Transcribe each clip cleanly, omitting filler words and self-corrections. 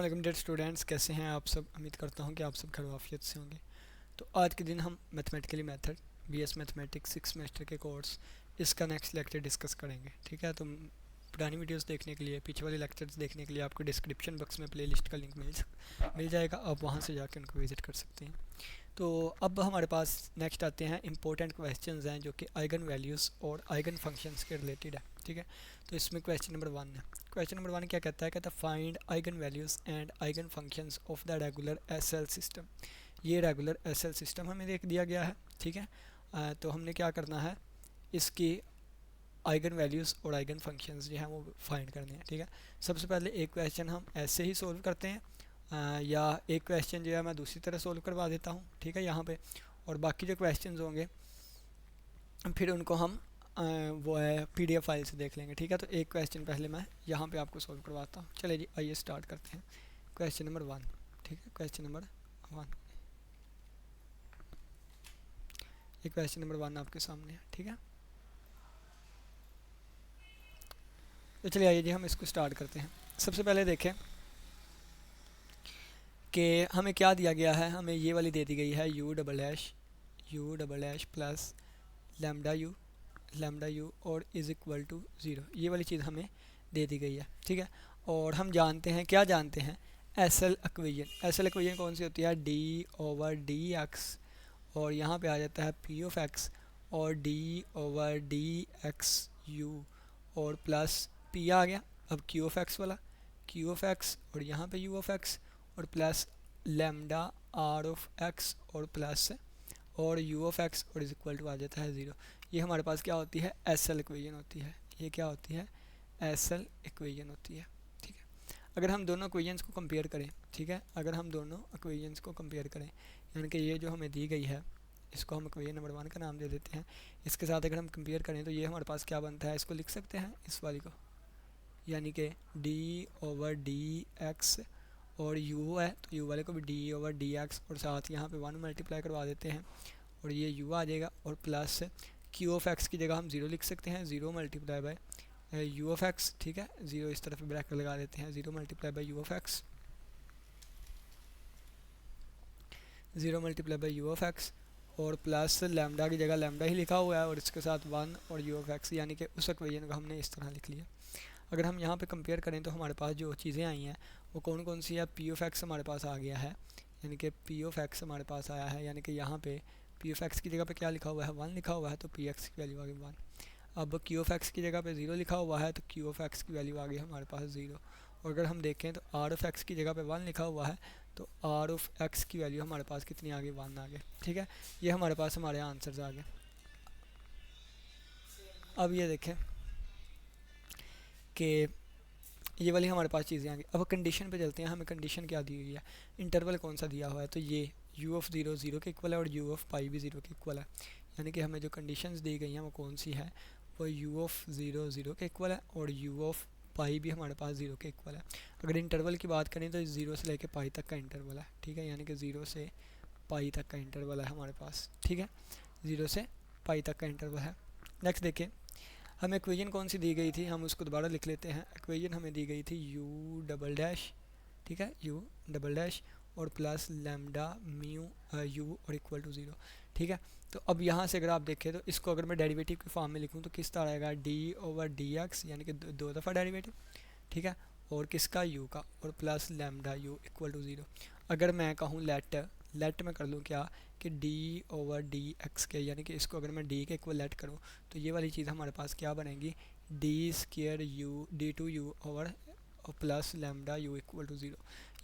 अस्सलाम वालेकुम dear students, कैसे हैं आप सब। उम्मीद करता हूं कि आप सब खैर आफियत से होंगे। तो आज के दिन हम mathematically method BS mathematics 6 semester के कोर्स इसका नेक्स्ट लेक्चर डिस्कस करेंगे। ठीक है, तो पुरानी वीडियोस देखने के लिए, पीछे वाले लेक्चर्स देखने के लिए आपको डिस्क्रिप्शन बॉक्स में प्लेलिस्ट का लिंक मिल जाएगा। आप वहां से जाकर उनको विज़िट कर सकते हैं। तो अब हमारे पास नेक्स्ट आते हैं इंपॉर्टेंट क्वेश्चंस हैं जो कि आइगन वैल्यूज़ और आइगन फंक्शंस के रिलेटेड है। ठीक है, तो इसमें क्वेश्चन नंबर 1 है। क्वेश्चन नंबर 1 क्या कहता है? कहता है find eigen values and eigen functions of the regular SL system. ये रेगुलर एसएल सिस्टम हमें देख दिया गया है। ठीक है, तो हमने क्या करना है, इसकी आइगन वैल्यूज़ और आइगन फंक्शंस जो हैं वो फाइंड करने हैं। ठीक है, सबसे पहले एक क्वेश्चन हम ऐसे ही सोल्व करते हैं, या एक क्वेश्चन जो है मैं दूसरी तरह सोल्व करवा देता हूँ। ठीक है, यहाँ पे और बाकी जो क्वेश्चंस होंगे फिर उनको हम वो है पीडीएफ फाइल से देख लेंगे। ठीक है, तो एक क्वेश्चन पहले मैं यहाँ पे आपको सोल्व करवाता हूँ। चलिए जी, आइए स्टार्ट करते हैं। Question number 1। ठीक है, क्वेश्चन नंबर 1, ये क्वेश्चन नंबर 1 आपके सामने है। ठीक है, तो चलिए आइए जी हम इसको स्टार्ट करते हैं। सबसे पहले देखें कि हमें क्या दिया गया है। हमें ये वाली दे दी गई है U double dash plus lambda you और इज़ इक्वल टू 0। ये वाली चीज़ हमें दे दी गई है। ठीक है, और हम जानते हैं, क्या जानते हैं, एसएल इक्वेशन। एसएल इक्वेशन कौन सी होती है? डी ओवर डी एक्स, और यहाँ पे आ जाता है पी ऑफ एक्स और D over D X U और प्लस पी आ गया। अब क्यू ऑफ एक्स वाला, क्यू ऑफ एक्स और यहाँ पे यू ऑफ एक्स और plus lambda R of X और प्लस और यू ऑफ एक्स और इज इक्वल टू आ जाता है 0। ये हमारे पास क्या होती है? एसएल इक्वेशन होती है। ये क्या होती है? एसएल इक्वेशन होती है। ठीक है, अगर हम दोनों इक्वेशंस को कंपेयर करें, ठीक है, अगर हम दोनों इक्वेशंस को कंपेयर करें, यानी कि ये जो हमें दी गई है इसको हम इक्वेशन नंबर 1 का नाम दे देते हैं। इसके साथ अगर हम कंपेयर करें तो ये हमारे पास क्या बनता है, इसको लिख सकते हैं इस वाली को, यानी कि डी ओवर डी एक्स और यू है तो यू वाले को भी डी ओवर डी एक्स और साथ यहाँ पे 1 मल्टीप्लाई करवा देते हैं और ये यू आ जाएगा और प्लस क्यू ऑफ एक्स की जगह हम 0 लिख सकते हैं, 0 multiply by you of x. ठीक है, 0 इस तरफ ब्रैकेट लगा देते हैं, 0 multiply by you of x, 0 multiply by you of X और प्लस लैम्डा की जगह लैम्डा ही लिखा हुआ है और इसके साथ 1 और यू ऑफ एक्स, यानी कि उस इक्वेशन को हमने इस तरह लिख लिया। अगर हम यहाँ पे कंपेयर करें तो हमारे पास जो चीज़ें आई हैं वो कौन कौन सी है? पी ऑफ एक्स हमारे पास आ गया है, यानी कि पी ऑफ एक्स हमारे पास आया है, यानी कि यहाँ पे पी ऑफ एक्स की जगह पे क्या लिखा हुआ है? 1 लिखा हुआ है, तो पी एक्स की वैल्यू आ गई 1। अब क्यू ऑफ एक्स की जगह पे 0 लिखा हुआ है तो क्यू ऑफ एक्स की वैल्यू आ गई हमारे पास 0। और अगर हम देखें तो आर ऑफ एक्स की जगह पे 1 लिखा हुआ है तो आर ऑफ एक्स की वैल्यू हमारे पास कितनी आ गई? 1 आ गई। ठीक है, ये हमारे पास हमारे आंसर्स आ गए। अब ये देखें कि ये वाली हमारे पास चीज़ें आ गई। अब कंडीशन पे चलते हैं। हमें कंडीशन क्या दी हुई है, इंटरवल कौन सा दिया हुआ है? तो ये u ऑफ 0 0 के इक्वल है और u ऑफ पाई भी 0 के इक्वल है, यानी कि हमें जो कंडीशंस दी गई हैं वो कौन सी है? वो u ऑफ 0 0 के इक्वल है और u ऑफ पाई भी हमारे पास 0 के इक्वल है। अगर इंटरवल की बात करें तो 0 से लेके पाई तक का इंटरवल है। ठीक है, यानी कि 0 से पाई तक का इंटरवल है हमारे पास। ठीक है, 0 से पाई तक का इंटरवल है। नेक्स्ट देखिए, हमें इक्वेशन कौन सी दी गई थी, हम उसको दोबारा लिख लेते हैं। इक्वेशन हमें दी गई थी यू डबल डैश, ठीक है, यू डबल डैश और प्लस लैम्डा म्यू यू और इक्वल टू 0। ठीक है, तो अब यहाँ से अगर आप देखें तो इसको अगर मैं डेरिवेटिव के फॉर्म में लिखूँ तो किस तरह आएगा? डी ओवर डी एक्स, यानी कि दो दफ़ा डेरिवेटिव। ठीक है, और किसका? यू का, और plus lambda U equal to 0। अगर मैं कहूँ लेट में कर लूँ क्या कि डी ओवर डी एक्स के, यानी कि इसको अगर मैं डी के इक्वल लेट करूँ तो ये वाली चीज़ हमारे पास क्या बनेगी? D square U D two U over plus lambda U equal to 0।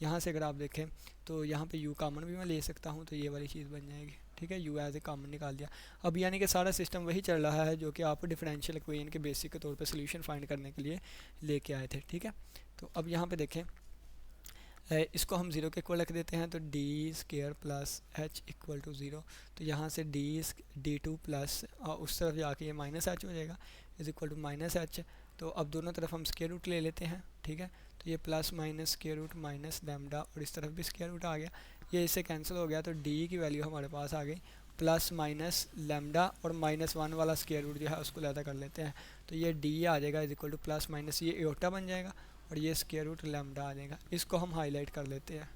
यहाँ से अगर आप देखें तो यहाँ पे यू कामन भी मैं ले सकता हूँ तो ये वाली चीज़ बन जाएगी। ठीक है, यू एज ए कामन निकाल दिया। अब यानी कि सारा सिस्टम वही चल रहा है जो कि आप डिफरेंशियल इक्वेशन के बेसिक के तौर पे सोल्यूशन फाइंड करने के लिए लेके आए थे। ठीक है, तो अब यहाँ पे देखें, इसको हम 0 के इक्वल रख देते हैं तो D square plus H equal to 0। तो यहाँ से डी टू प्लस उस तरफ जाके ये माइनस एच हो जाएगा, is equal to minus H. तो अब दोनों तरफ हम स्क्वायर रूट ले लेते हैं। ठीक है, तो ये plus minus square root minus lambda और इस तरफ भी स्क्वायर रूट आ गया, ये इससे कैंसिल हो गया तो डी की वैल्यू हमारे पास आ गई प्लस माइनस लैम्डा और -1 वाला स्क्वायर रूट जो है उसको ज़्यादा कर लेते हैं तो ये डी आ जाएगा is equal two plus minus ये एटा बन जाएगा और ये स्क्वायर रूट लैम्डा आ जाएगा। इसको हम हाईलाइट कर लेते हैं,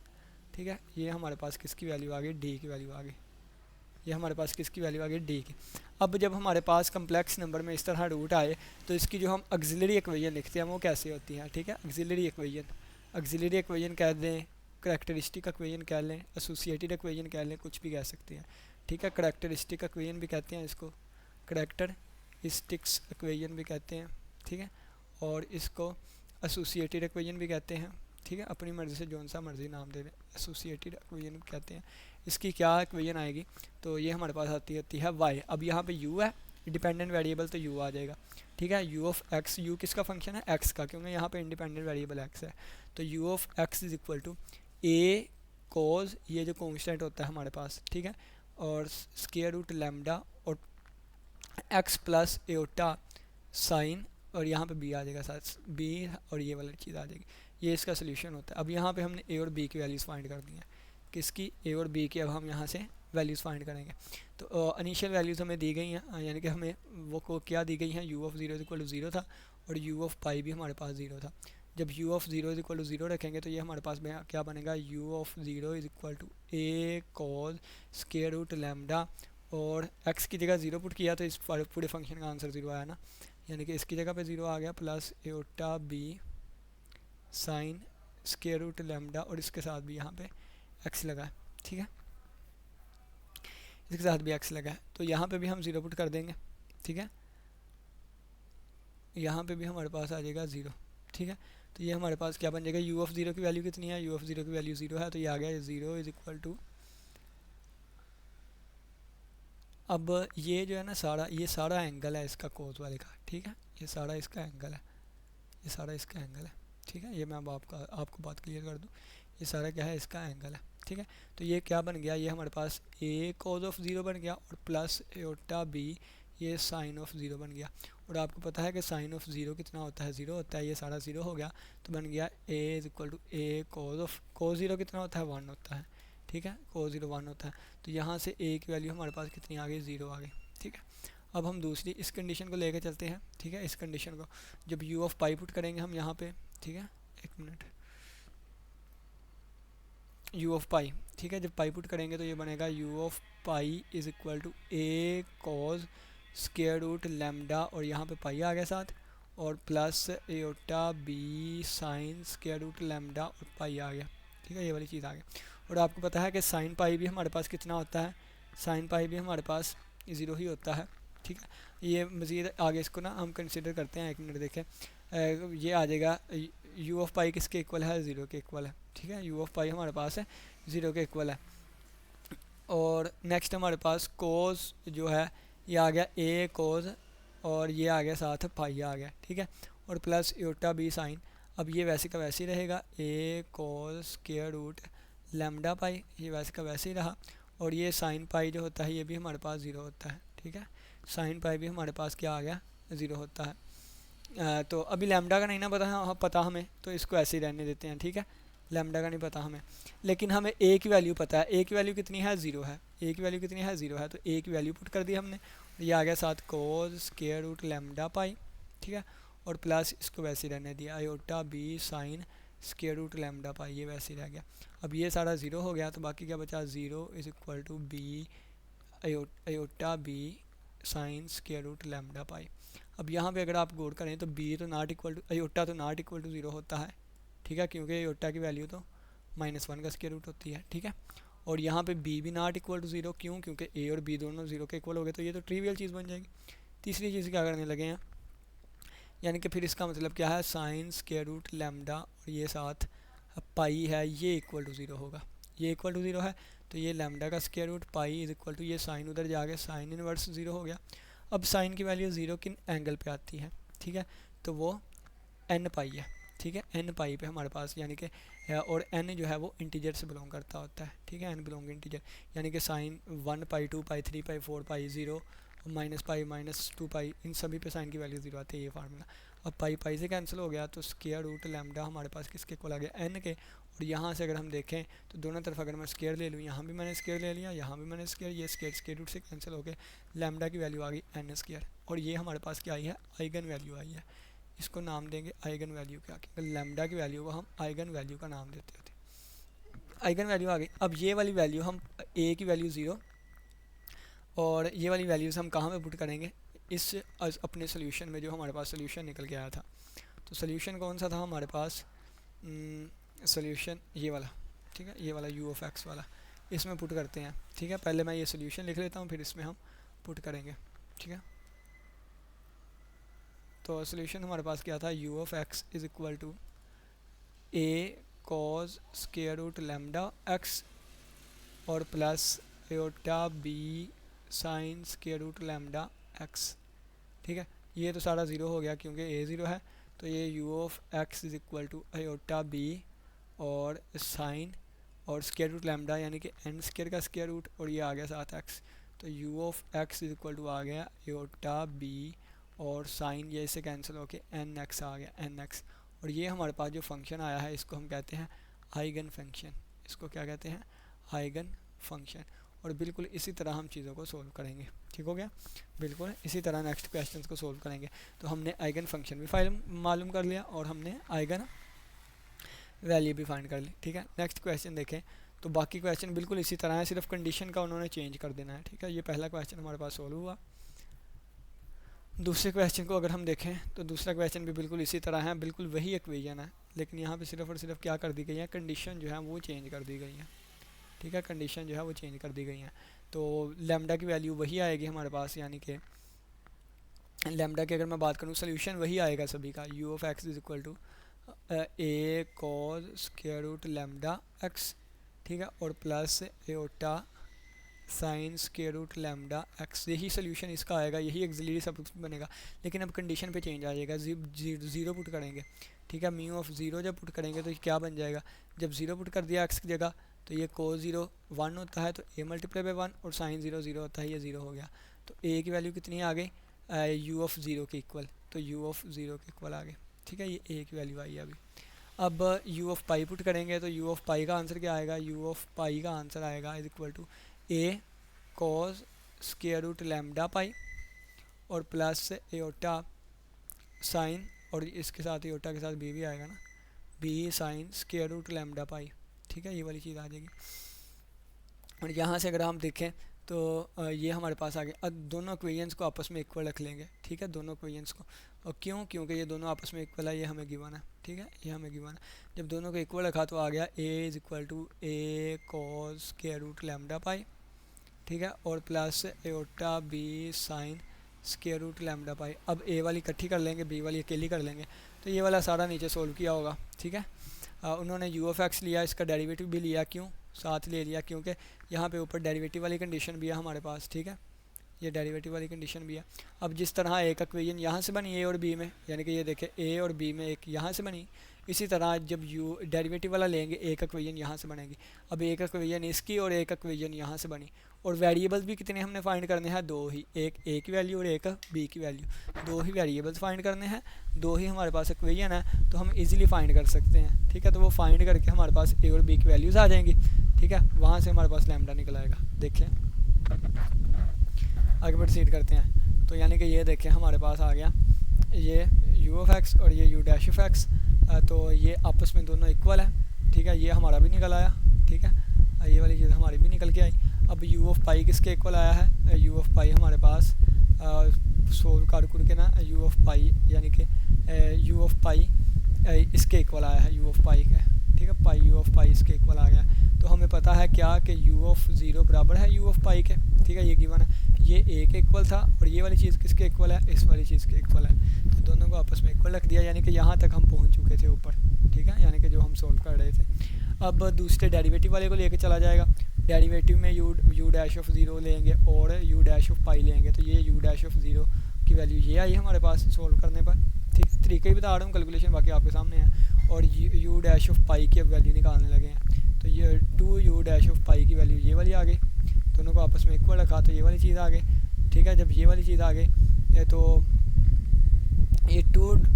ठीक है। ये हमारे पास किसकी वैल्यू आ गई, डी की वैल्यू आ गई। ये हमारे पास किसकी वैल्यू आ गई, डी की। अब जब हमारे पास कम्प्लेक्स नंबर में इस तरह रूट आए तो इसकी जो हम ऑक्सिलरी इक्वेशन लिखते हैं वो कैसे होती है, ठीक है। ऑक्सिलरी इक्वेशन कह दें, करैक्टरिस्टिक इक्वेशन कह लें, एसोसिएटेड इक्वेशन कह लें, कुछ भी कह सकते हैं, ठीक है। करैक्टरिस्टिक इक्वेशन भी कहते हैं इसको, करैक्टरिस्टिक्स इक्वेशन भी कहते हैं, ठीक है। और इसको एसोसिएटेड इक्वेशन भी कहते हैं, ठीक है। अपनी मर्ज़ी से जौन सा मर्ज़ी नाम दे दें, एसोसिएटेड इक्वेशन कहते हैं। इसकी क्या इक्वेशन आएगी, तो ये हमारे पास आती है वाई। अब यहाँ पे यू है डिपेंडेंट वेरिएबल, तो यू आ जाएगा, ठीक है। यू ऑफ एक्स, यू किसका फंक्शन है, एक्स का, क्योंकि यहाँ पे इंडिपेंडेंट वेरिएबल एक्स है। तो u of x is equal to a cos, ये जो कॉन्स्टेंट होता है हमारे पास, ठीक है, और स्क्वायर रूट लैम्डा और एक्स प्लस एओटा साइन, और यहाँ पे बी आ जाएगा साथ, बी और ये वाली चीज़ आ जाएगी। ये इसका सोल्यूशन होता है। अब यहाँ पे हमने ए और बी की वैल्यूज़ फाइंड कर दी हैं, किसकी, ए और बी की। अब हम यहाँ से वैल्यूज़ फाइंड करेंगे। तो इनिशियल वैल्यूज़ हमें दी गई हैं, यानी कि हमें वो को क्या दी गई हैं, U of zero is equal to zero था और यू ऑफ पाई भी हमारे पास ज़ीरो था। जब U of zero is equal to zero रखेंगे तो ये हमारे पास क्या बनेगा, you of zero is equal to A cos square root lambda, और एक्स की जगह ज़ीरो पुट किया तो इस पूरे फंक्शन का आंसर ज़ीरो आया ना, यानी कि इसकी जगह पे ज़ीरो आ गया, plus aorta B sine square root lambda, और इसके साथ भी यहाँ पे एक्स लगा है, ठीक है, इसके साथ भी एक्स लगा है। तो यहाँ पे भी हम ज़ीरो पुट कर देंगे, ठीक है। यहाँ पे भी हमारे पास आ जाएगा ज़ीरो, ठीक है। तो ये हमारे पास क्या बन जाएगा, यू ऑफ ज़ीरो की वैल्यू कितनी है, यू ऑफ ज़ीरो की वैल्यू ज़ीरो है, तो ये आ गया ज़ीरो इज इक्वल टू, अब ये जो है ना सारा, ये सारा एंगल है इसका कोस वाले का, ठीक है। ये सारा इसका एंगल है, ये सारा इसका एंगल है, ठीक है। ये मैं अब आपको बात क्लियर कर दूँ, ये सारा क्या है, इसका एंगल है, ठीक है। तो ये क्या बन गया, ये हमारे पास ए कोज ऑफ ज़ीरो बन गया और प्लस एओटा बी ये साइन ऑफ ज़ीरो बन गया। और आपको पता है कि साइन ऑफ ज़ीरो कितना होता है, ज़ीरो होता है। ये सारा ज़ीरो हो गया तो बन गया a is equal to a cos zero कितना होता है, वन होता है, ठीक है। कोज ज़ीरो वन होता है। तो यहाँ से ए की वैल्यू हमारे पास कितनी आ गई, ज़ीरो आ गई, ठीक है। अब हम दूसरी इस कंडीशन को लेकर चलते हैं, ठीक है। इस कंडीशन को जब यू ऑफ पाई पुट करेंगे हम यहाँ पे, ठीक है, एक मिनट, यू ऑफ पाई, ठीक है, जब पाई पुट करेंगे तो ये बनेगा you of pi is equal to A cos square root lambda, और यहाँ पे पाई आ गया साथ, और plus aorta B sine square root lambda और पाई आ गया, ठीक है, ये वाली चीज़ आ गई। और आपको पता है कि साइन पाई भी हमारे पास कितना होता है, साइन पाई भी हमारे पास ज़ीरो ही होता है, ठीक है। ये मज़ीद आगे इसको ना हम कंसिडर करते हैं, एक मिनट देखें, ये आ जाएगा यू ऑफ पाई किसके इक्वल है, ज़ीरो के इक्वल है, ठीक है। यू ऑफ पाई हमारे पास है ज़ीरो के इक्वल है। और नेक्स्ट हमारे पास कोस जो है ये आ गया ए कोस, और ये आ गया साथ पाई आ गया, ठीक है, और प्लस एओटा बी साइन। अब ये वैसे का वैसे ही रहेगा, ए कोस स्क्वायर रूट लैम्डा पाई, ये वैसे का वैसे ही रहा। और ये साइन पाई जो होता है ये भी हमारे पास ज़ीरो होता है, ठीक है। साइन पाई भी हमारे पास क्या आ गया, ज़ीरो होता है। तो अभी लैम्डा का नहीं ना पता हमें, तो इसको ऐसे ही रहने देते हैं, ठीक है। लैम्डा का नहीं पता हमें, लेकिन हमें ए की वैल्यू पता है। ए की वैल्यू कितनी है, ज़ीरो है। ए की वैल्यू कितनी है, ज़ीरो है, तो ए की वैल्यू पुट कर दी हमने। ये आ गया साथ cos square root lambda pi, ठीक है, और प्लस इसको वैसे ही रहने दिया iota b sine square root lambda pi, ये वैसे ही रह गया। अब ये सारा ज़ीरो हो गया तो बाकी क्या बचा, zero is equal to b iota b sine square root lambda pi. अब यहाँ पे अगर आप गौर करें तो बी तो नॉट इक्वल टू आयोटा तो नॉट इक्वल टू ज़ीरो होता है, ठीक है, क्योंकि आयोटा की वैल्यू तो -1 का स्क्वायर रूट होती है, ठीक है। और यहाँ पे बी भी नॉट इक्वल टू ज़ीरो, क्यों, क्योंकि ए और बी दोनों ज़ीरो के इक्वल हो गए, तो ये तो ट्रिवियल चीज़ बन जाएगी। तीसरी चीज़ क्या करने लगे हैं, यानी कि फिर इसका मतलब क्या है, साइन स्क्वायर रूट लैम्डा और ये साथ पाई है ये इक्वल टू ज़ीरो होगा, ये इक्वल टू ज़ीरो है, तो ये लैम्डा का square root pi is equal to ये साइन उधर जाके साइन इनवर्स ज़ीरो हो गया। अब साइन की वैल्यू ज़ीरो किन एंगल पे आती है, ठीक है, तो वो एन पाई है, ठीक है, एन पाई पे हमारे पास, यानी कि और एन जो है वो इंटीजर से बिलोंग करता होता है, ठीक है, एन बिलोंग इंटीजर, यानी कि साइन 1 पाई 2 पाई 3 पाई 4 पाई 0 माइनस पाई -2 पाई, इन सभी पे साइन की वैल्यू ज़ीरो आती है, ये फार्मूला। अब पाई पाई से कैंसिल हो गया तो स्क्वायर रूट लैम्डा हमारे पास किसके इक्वल आ गया, एन के। और यहाँ से अगर हम देखें तो दोनों तरफ अगर मैं स्क्वायर ले लूँ, यहाँ भी मैंने स्क्वायर ले लिया, यहाँ भी मैंने स्क्वायर, ये स्क्वायर रूट से कैंसिल हो गए, लैम्डा की वैल्यू आ गई एन स्क्वायर। और ये हमारे पास क्या आई है, आइगन वैल्यू आई है, इसको नाम देंगे आइगन वैल्यू क्या, क्योंकि लैम्डा की वैल्यू को हम आइगन वैल्यू का नाम देते थे। आइगन वैल्यू आ गई। अब ये वाली वैल्यू हम ए की वैल्यू 0 और ये वाली वैल्यूज़ हम कहाँ पे पुट करेंगे, इस अपने सोल्यूशन में जो हमारे पास सोल्यूशन निकल के आया था। तो सोल्यूशन कौन सा था हमारे पास, सोल्यूशन ये वाला, ठीक है, ये वाला यू ऑफ एक्स वाला, इसमें पुट करते हैं। ठीक है, पहले मैं ये सोल्यूशन लिख लेता हूँ, फिर इसमें हम पुट करेंगे। ठीक है, तो सोल्यूशन हमारे पास क्या था, u of x is equal to A cos square root lambda x और plus iota b sine square root lambda x. ठीक है, ये तो सारा ज़ीरो हो गया क्योंकि ए ज़ीरो है, तो ये u of x is equal to iota b और साइन और स्क्वायर रूट लैम्डा यानी कि एन स्क्वायर का स्क्वायर रूट और ये आ गया साथ एक्स, तो u of x is equal to आ गया एयोटा बी और साइन ये इससे कैंसिल होके एन एक्स आ गया, एन एक्स। और ये हमारे पास जो फंक्शन आया है इसको हम कहते हैं आइगन फंक्शन। इसको क्या कहते हैं, आइगन फंक्शन। और बिल्कुल इसी तरह हम चीज़ों को सोल्व करेंगे। ठीक हो गया, बिल्कुल इसी तरह नेक्स्ट क्वेश्चंस को सोल्व करेंगे। तो हमने आइगन फंक्शन भी फाइल मालूम कर लिया और हमने आइगन वैल्यू भी फाइंड कर ली। ठीक है, नेक्स्ट क्वेश्चन देखें तो बाकी क्वेश्चन बिल्कुल इसी तरह है, सिर्फ कंडीशन का उन्होंने चेंज कर देना है। ठीक है, ये पहला क्वेश्चन हमारे पास सोल्व हुआ। दूसरे क्वेश्चन को अगर हम देखें तो दूसरा क्वेश्चन भी बिल्कुल इसी तरह है, बिल्कुल वही इक्वेशन है, लेकिन यहाँ पे सिर्फ और सिर्फ क्या कर दी गई है, कंडीशन जो है वो चेंज कर दी गई है। ठीक है, कंडीशन जो है वो चेंज कर दी गई है। तो लैम्डा की वैल्यू वही आएगी हमारे पास, यानी कि लैम्डा की अगर मैं बात करूँ सोल्यूशन वही आएगा सभी का, u of x is equal to A cos square root lambda x. ठीक है, और plus iota sine square root lambda x, यही सोल्यूशन इसका आएगा, यही एक्सिलरी सब बनेगा। लेकिन अब कंडीशन पे चेंज आ जाएगा, ज़ीरो पुट करेंगे। ठीक है, म्यू ऑफ ज़ीरो जब पुट करेंगे तो क्या बन जाएगा, जब ज़ीरो पुट कर दिया एक्स की जगह तो ये कोस ज़ीरो 1 होता है, तो ए मल्टीप्लाई बाई 1 और साइन ज़ीरो 0 होता है, ये 0 हो गया। तो ए की वैल्यू कितनी आ गई, यू ऑफ ज़ीरो के इक्वल, तो यू ऑफ ज़ीरो के इक्वल आ गए। ठीक है, ये ए की वैल्यू आई है अभी। अब यू ऑफ पाई पुट करेंगे तो यू ऑफ पाई का आंसर क्या आएगा, यू ऑफ पाई का आंसर आएगा is equal to a cos square root lambda pi और प्लस एयोटा साइन, और इसके साथ एयोटा के साथ बी भी आएगा ना, b sine square root lambda pi. ठीक है, ये वाली चीज़ आ जाएगी। और यहाँ से अगर हम देखें तो ये हमारे पास आ गए। अब दोनों इक्वेशंस को आपस में इक्वल रख लेंगे। ठीक है, दोनों इक्वेशंस को, और क्यों, क्योंकि ये दोनों आपस में इक्वल है, ये हमें गिवन है। ठीक है, ये हमें गिवन है। जब दोनों को इक्वल रखा तो आ गया a is equal to a cos square root lambda pi. ठीक है, और plus iota b sine square root lambda pi. अब ए वाली इकट्ठी कर लेंगे, बी वाली अकेली कर लेंगे, तो ये वाला सारा नीचे सोल्व किया होगा। ठीक है, उन्होंने यू ऑफ एक्स लिया, इसका डेरिवेटिव भी लिया, क्यों साथ ले लिया, क्योंकि यहाँ पे ऊपर डेरिवेटिव वाली कंडीशन भी है हमारे पास। ठीक है, ये डेरिवेटिव वाली कंडीशन भी है। अब जिस तरह एक इक्वेशन यहाँ से बनी ए और बी में, यानी कि ये देखें ए और बी में एक यहाँ से बनी, इसी तरह जब यू डेरिवेटिव वाला लेंगे एक इक्वेशन यहाँ से बनेगी। अब एक इक्वेशन इसकी और एक इक्वेशन यहाँ से बनी, और वेरिएबल्स भी कितने हमने फाइंड करने हैं, दो ही, एक ए की वैल्यू और एक बी की वैल्यू, दो ही वेरिएबल्स फाइंड करने हैं, दो ही हमारे पास इक्वेशन है, तो हम इजीली फाइंड कर सकते हैं। ठीक है, तो वो फाइंड करके हमारे पास ए और बी की वैल्यूज़ आ जाएंगी। ठीक है, वहाँ से हमारे पास लैम्डा निकल आएगा। देखें, आगे प्रोसीड करते हैं। तो यानी कि ये देखें हमारे पास आ गया ये यू ऑफ एक्स और ये यू डैश ऑफ एक्स, तो ये आपस में दोनों इक्वल है। ठीक है, ये हमारा भी निकल आया। ठीक है, ये वाली चीज़ हमारी भी निकल के आई। अब यू ऑफ पाई किसके इक्वल आया है, यू ऑफ पाई हमारे पास सोल्व कर के ना, यू ऑफ पाई यानी कि यू ऑफ पाई इसके इक्वल आया है, यू ऑफ पाई का। ठीक है, पाई यू ऑफ पाई इसके इक्वल आ गया। तो हमें पता है क्या कि यू ऑफ ज़ीरो बराबर है यू ऑफ पाई के। ठीक है, ये गिवन है, ये ए के इक्वल था और ये वाली चीज़ किसके इक्वल है, इस वाली चीज़ के इक्वल है। तो दोनों को आपस में इक्वल रख दिया, यानी कि यहाँ तक हम पहुँच चुके थे ऊपर। ठीक है, यानी कि जो हम सोल्व कर रहे थे। अब दूसरे डेरिवेटिव वाले को लेके चला जाएगा। डेरिवेटिव में यू डैश ऑफ ज़ीरो लेंगे और यू डैश ऑफ पाई लेंगे, तो ये यू डैश ऑफ ज़ीरो की वैल्यू ये आई हमारे पास सोल्व करने पर। ठीक है, तरीके ही बता रहा हूँ, कैलकुलेशन बाकी आपके सामने है। और यू डैश ऑफ पाई की अब वैल्यू निकालने लगे हैं, तो ये 2 यू डैश ऑफ पाई की वैल्यू ये वाली आ गई, दोनों को आपस में इक्वल रखा तो ये वाली चीज़ आ गई। ठीक है, जब ये वाली चीज़ आ गई तो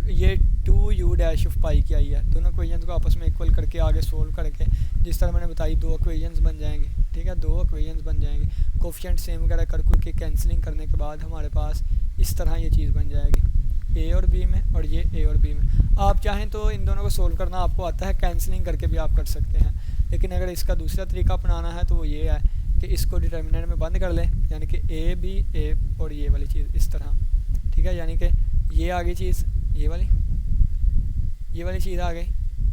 ये टू यू डैश ऑफ पाई की आई है। दोनों इक्वेशंस को आपस में इक्वल करके आगे सोल्व करके जिस तरह मैंने बताई दो इक्वेशंस बन जाएंगे। ठीक है, दो इक्वेशंस बन जाएंगे, कोफिशिएंट सेम वगैरह कर के कैंसिलिंग करने के बाद हमारे पास इस तरह ये चीज़ बन जाएगी। ए और बी में और ये ए और बी में। आप चाहें तो इन दोनों को सोल्व करना आपको आता है, कैंसिलिंग करके भी आप कर सकते हैं। लेकिन अगर इसका दूसरा तरीका अपनाना है तो वो ये है कि इसको डिटर्मिनेंट में बंद कर लें, यानी कि ए बी ए और ये वाली चीज़ इस तरह, ठीक है। यानी कि ये आ गई चीज़, ये वाली चीज़ आ गई,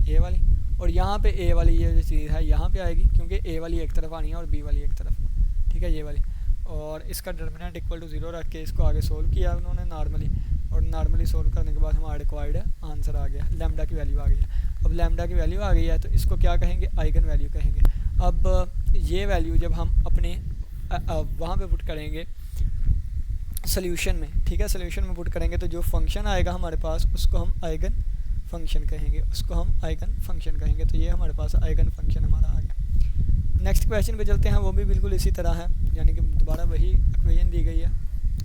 ये वाली, और यहाँ पे ए वाली ये जो चीज़ है यहाँ पे आएगी, क्योंकि ए वाली एक तरफ आनी है और बी वाली एक तरफ, ठीक है, ये वाली। और इसका डिटर्मिनेंट इक्वल टू 0 रख के इसको आगे सोल्व किया उन्होंने नॉर्मली, और नॉर्मली सोल्व करने के बाद हमारा रिक्वायर्ड आंसर आ गया, लैम्डा की वैल्यू आ गई है। अब लैम्डा की वैल्यू आ गई है तो इसको क्या कहेंगे, आइगन वैल्यू कहेंगे। अब ये वैल्यू जब हम अपने वहाँ पे पुट करेंगे सोल्यूशन में, ठीक है, सोल्यूशन में पुट करेंगे तो जो फंक्शन आएगा हमारे पास उसको हम आइगन फंक्शन कहेंगे, तो ये हमारे पास आइगन फंक्शन हमारा आ गया। नेक्स्ट क्वेश्चन पे चलते हैं, वो भी बिल्कुल इसी तरह है, यानी कि दोबारा वही इक्वेशन दी गई है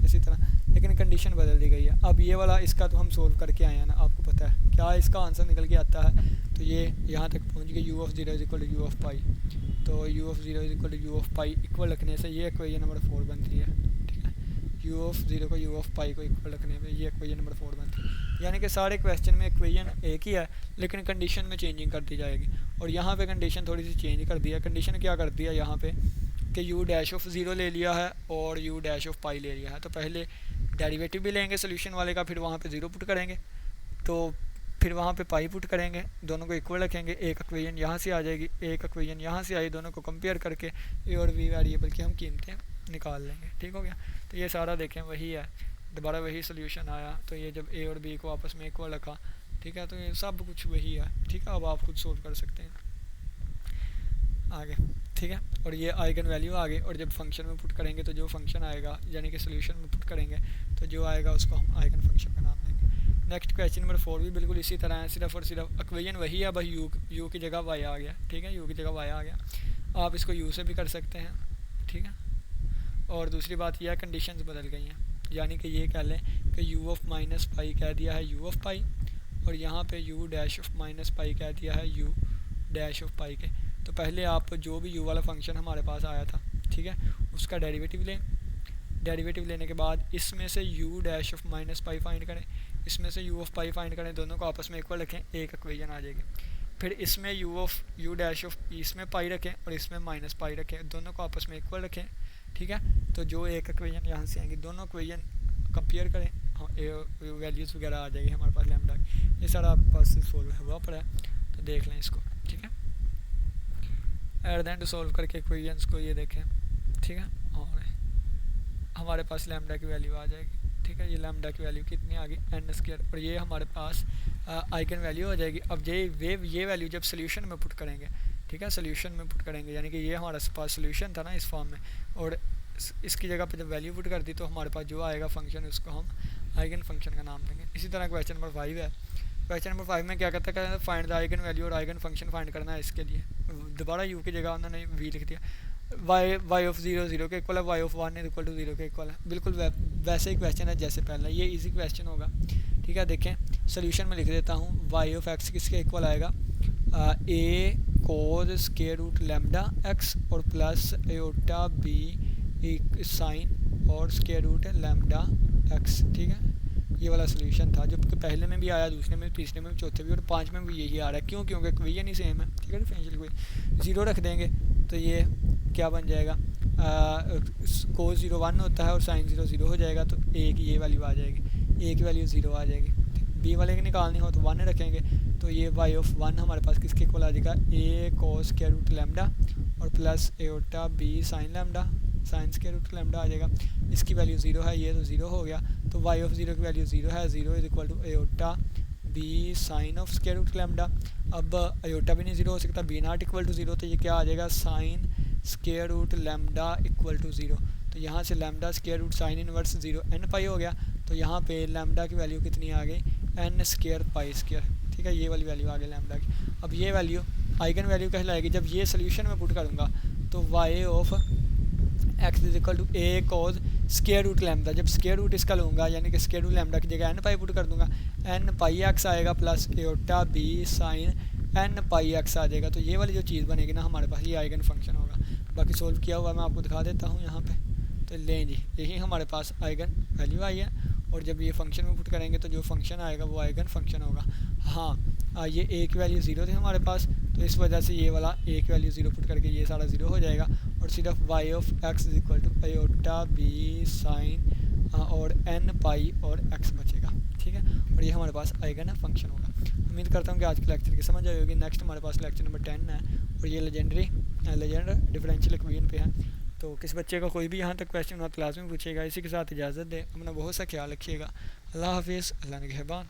इसी तरह, लेकिन कंडीशन बदल दी गई है। अब ये वाला इसका तो हम सोल्व करके आए हैं ना, आपको पता है क्या इसका आंसर निकल के आता है, तो ये यहाँ तक पहुँच गए u of 0 is equal to u of pi. तो u of 0 is equal to u of pi equal रखने से ये इक्वेशन नंबर 4 बनती है, ठीक है। u ऑफ 0 को u ऑफ पाई को इक्वल रखने पे ये इक्वेशन नंबर 4 बनती है। यानी कि सारे क्वेश्चन में इक्वेशन एक ही है, लेकिन कंडीशन में चेंजिंग कर दी जाएगी। और यहाँ पे कंडीशन थोड़ी सी चेंज कर दी है। कंडीशन क्या कर दिया यहाँ पे कि u डैश ऑफ 0 ले लिया है और u डैश ऑफ पाई ले लिया है। तो पहले डेरिवेटिव भी लेंगे सोल्यूशन वाले का, फिर वहाँ पे 0 पुट करेंगे, तो फिर वहाँ पे पाई पुट करेंगे, दोनों को इक्वल रखेंगे, एक इक्वेशन यहाँ से आ जाएगी, एक इक्वेशन यहाँ से आई, दोनों को कंपेयर करके ए और बी वेरिएबल की हम कीमतें निकाल लेंगे, ठीक हो गया। तो ये सारा देखें वही है, दोबारा वही सोल्यूशन आया। तो ये जब ए और बी को आपस में इक्वल रखा, ठीक है, तो ये सब कुछ वही है, ठीक है। अब आप खुद सोल्व कर सकते हैं आगे, ठीक है। और ये आइगन वैल्यू आ गई, और जब फंक्शन में पुट करेंगे तो जो फंक्शन आएगा, यानी कि सोल्यूशन में पुट करेंगे तो जो आएगा उसको हम आइगन फंक्शन का नाम देंगे। नेक्स्ट क्वेश्चन नंबर 4 भी बिल्कुल इसी तरह है, सिर्फ और सिर्फ इक्वेशन वही है, भाई यू की जगह वाई आ गया, ठीक है, यू की जगह वाई आ गया। आप इसको यू से भी कर सकते हैं, ठीक है। और दूसरी बात यह है कंडीशंस बदल गई हैं, यानी कि ये कह लें कि u ऑफ माइनस पाई कह दिया है u ऑफ पाई, और यहाँ पे u dash of minus pi कह दिया है u डैश ऑफ पाई के। तो पहले आप जो भी u वाला फंक्शन हमारे पास आया था, ठीक है, उसका डेरिवेटिव लें। डेरिवेटिव लेने के बाद इसमें से u dash of minus pi find करें, इसमें से u ऑफ पाई फाइंड करें, दोनों को आपस में इक्वल रखें, एक इक्वेशन आ जाएगी। फिर इसमें u डैश ऑफ इसमें पाई रखें और इसमें माइनस पाई रखें, दोनों को आपस में इक्वल रखें, ठीक है। तो जो एक इक्वेशन यहाँ से आएंगी, दोनों इक्वेशन कंपेयर करें, हाँ वैल्यूज़ वगैरह आ जाएगी हमारे पास लैम्डा की। ये सारा आपके पास सोल्व हुआ पड़ा है, तो देख लें इसको, ठीक है। एट द एंड सोल्व करके इक्वेशंस को ये देखें, ठीक है, और हमारे पास लैम्डा की वैल्यू आ जाएगी, ठीक है। ये लैम्डा की वैल्यू कितनी आ गई, n स्क्वायर, और ये हमारे पास आइगन वैल्यू हो जाएगी। अब ये वैल्यू जब सोल्यूशन में पुट करेंगे, ठीक है, सोल्यूशन में पुट करेंगे, यानी कि ये हमारे पास सोल्यूशन था ना इस फॉर्म में, और इसकी जगह पे जब वैल्यू पुट कर दी तो हमारे पास जो आएगा फंक्शन उसको हम आइगन फंक्शन का नाम देंगे। इसी तरह क्वेश्चन नंबर 5 है। क्वेश्चन नंबर 5 में क्या कहता है, फाइंड द आइगन वैल्यू और आइगन फंक्शन फाइंड करना है। इसके लिए दोबारा u की जगह उन्होंने v लिख दिया, y ऑफ 0 0 के इक्वल है, y of 1 is equal to 0 के इक्वल है। बिल्कुल वैसे ही क्वेश्चन है जैसे पहला, ये इजी क्वेश्चन होगा, ठीक है। देखें सोल्यूशन में लिख देता हूँ, y ऑफ x किसके इक्वल आएगा, a cos square root lambda x और प्लस एयोटा b साइन और स्क्वायर रूट लैम्डा x, ठीक है। ये वाला सोल्यूशन था जो पहले में भी आया, दूसरे में, तीसरे में, चौथे में और 5 में भी यही आ रहा है। क्यों, क्योंकि इक्वेशन ही सेम है, ठीक है। डिफरेंशियल इक्वेशन 0 रख देंगे तो ये क्या बन जाएगा, कोस 0 1 होता है और साइन 0 0 हो जाएगा, तो a की ये वैल्यू आ जाएगी, a की वैल्यू 0 आ जाएगी। b वाले की निकालनी हो तो 1 रखेंगे, तो ये y ऑफ 1 हमारे पास किसके इक्वल आ जाएगा, a cos square root lambda और plus iota b sine lambda, sine square root lambda आ जाएगा। इसकी वैल्यू 0 है, ये तो 0 हो गया, तो y ऑफ 0 की वैल्यू 0 है, 0 is equal to iota b sine of square root lambda. अब एयोटा भी नहीं 0 हो सकता, b नॉट इक्वल टू 0, तो ये क्या आ जाएगा, sine square root lambda equal to 0। तो यहाँ से lambda square root sine inverse 0 n pi हो गया, तो यहाँ पे लैम्डा की वैल्यू कितनी आ गई, n स्क्वायर पाई स्क्वायर, ठीक है। ये वाली वैल्यू आ गई लैम्डा की। अब ये वैल्यू आइगन वैल्यू कहलाएगी। जब ये सोल्यूशन में पुट करूँगा तो y of x is equal to a cos square root lambda, जब स्क्वायर रूट इसका लूँगा यानी कि स्क्वायर रूट लैम्डा की जगह n पाई पुट कर दूँगा, n पाई x आएगा plus iota b sine n pi x आ जाएगा। तो ये वाली जो चीज़ बनेगी ना हमारे पास, ये आइगन फंक्शन होगा। बाकी सोल्व किया हुआ मैं आपको दिखा देता हूँ यहाँ पे, तो लें जी, यही हमारे पास आइगन वैल्यू आई है और जब ये फंक्शन में पुट करेंगे तो जो फंक्शन आएगा वो आइगन फंक्शन होगा। हाँ, ये ए की वैल्यू 0 थी हमारे पास, तो इस वजह से ये वाला ए की वैल्यू 0 पुट करके ये सारा 0 हो जाएगा, और सिर्फ y of x is equal to iota b sine और एन पाई और एक्स बचेगा, ठीक है। और ये हमारे पास आइगन फंक्शन होगा। उम्मीद करता हूँ कि आज के लेक्चर की समझ आई होगी। नेक्स्ट हमारे पास लेक्चर नंबर 10 है, और ये लेजेंडर डिफरेंशियल इक्वेशन पे है। तो किस बच्चे का कोई भी यहाँ तक क्वेश्चन हो क्लास में पूछेगा। इसी के साथ इजाज़त दे, अपना बहुत सा ख्याल रखिएगा। अल्लाह हाफिज़, अल्लाह निगहबान।